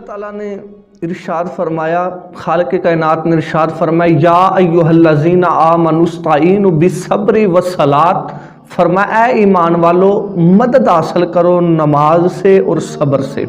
ताला ने इरशाद फरमाया, खालिक कायनात ने इरशाद फरमाया, या अय्युहल्लज़ीना आमनुस्तईनु बिस्सब्रि वस्सलात, फरमाया ऐ ईमान वालो मदद हासिल करो नमाज से और सब्र से।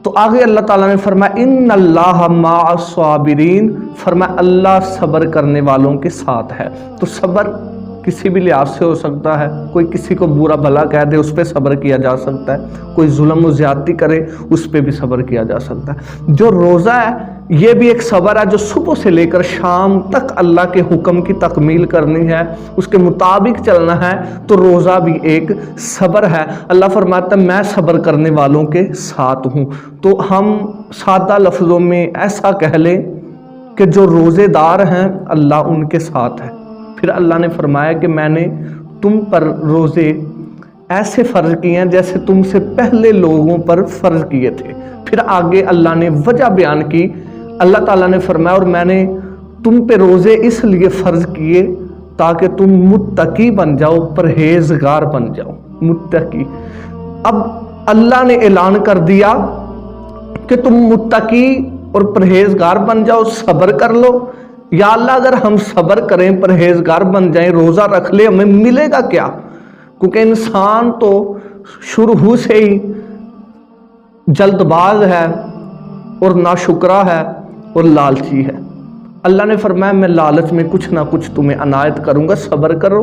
तो आगे अल्लाह ताला ने फरमाया इन्नल्लाह मअस्साबिरीन, फरमाया अल्लाह सब्र करने वालों के साथ है। तो सब्र किसी भी लिहाज से हो सकता है, कोई किसी को बुरा भला कह दे उस पर सब्र किया जा सकता है, कोई जुल्म ज़्यादती करे उस पर भी सब्र किया जा सकता है। जो रोज़ा है ये भी एक सब्र है, जो सुबह से लेकर शाम तक अल्लाह के हुक्म की तकमील करनी है, उसके मुताबिक चलना है, तो रोज़ा भी एक सब्र है। अल्लाह फरमाता है मैं सब्र करने वालों के साथ हूँ। तो हम सादा लफ्ज़ों में ऐसा कह लें कि जो रोज़ेदार हैं अल्लाह उनके साथ है। फिर अल्लाह ने फरमाया कि मैंने तुम पर रोज़े ऐसे फ़र्ज किए हैं जैसे तुमसे पहले लोगों पर फ़र्ज किए थे। फिर आगे अल्लाह ने वजह बयान की। अल्लाह ताला ने फरमाया और मैंने तुम पे रोज़े इसलिए फ़र्ज किए ताकि तुम मुत्तकी बन जाओ, परहेज़गार बन जाओ, मुत्तकी। अब अल्लाह ने ऐलान कर दिया कि तुम मुत्तकी और परहेज़गार बन जाओ, सब्र कर लो। या अल्लाह अगर हम सब्र करें, परहेजगार बन जाएं, रोज़ा रख ले, हमें मिलेगा क्या? क्योंकि इंसान तो शुरू से ही जल्दबाज है और नाशुक्रा है और लालची है। अल्लाह ने फरमाया मैं लालच में कुछ ना कुछ तुम्हें अनायत करूंगा, सब्र करो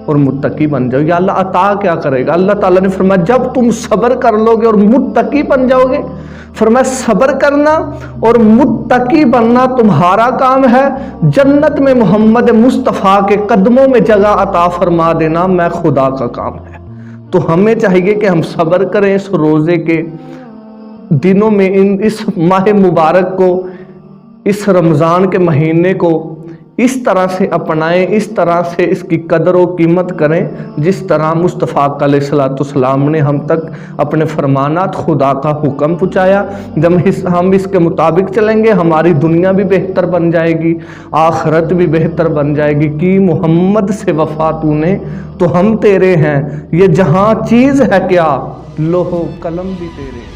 और मुत्तकी बन जाओ। या अल्लाह अता क्या करेगा? अल्लाह ताला ने फरमाया जब तुम सब्र कर लोगे और मुत्तकी बन जाओगे, फरमाया सब्र करना और मुत्तकी बनना तुम्हारा काम है, जन्नत में मोहम्मद मुस्तफ़ा के कदमों में जगह अता फरमा देना मैं खुदा का काम है। तो हमें चाहिए कि हम सब्र करें इस रोज़े के दिनों में, इस माह मुबारक को, इस रमज़ान के महीने को इस तरह से अपनाएं, इस तरह से इसकी कदर व कीमत करें जिस तरह मुस्तफ़ा अलैहिस्सलाम ने हम तक अपने फरमानात खुदा का हुक्म पहुँचाया। जब हम इसके मुताबिक चलेंगे हमारी दुनिया भी बेहतर बन जाएगी, आखिरत भी बेहतर बन जाएगी। कि मोहम्मद से वफ़ा तूने तो हम तेरे हैं, ये जहाँ चीज़ है क्या लोहो कलम भी तेरे।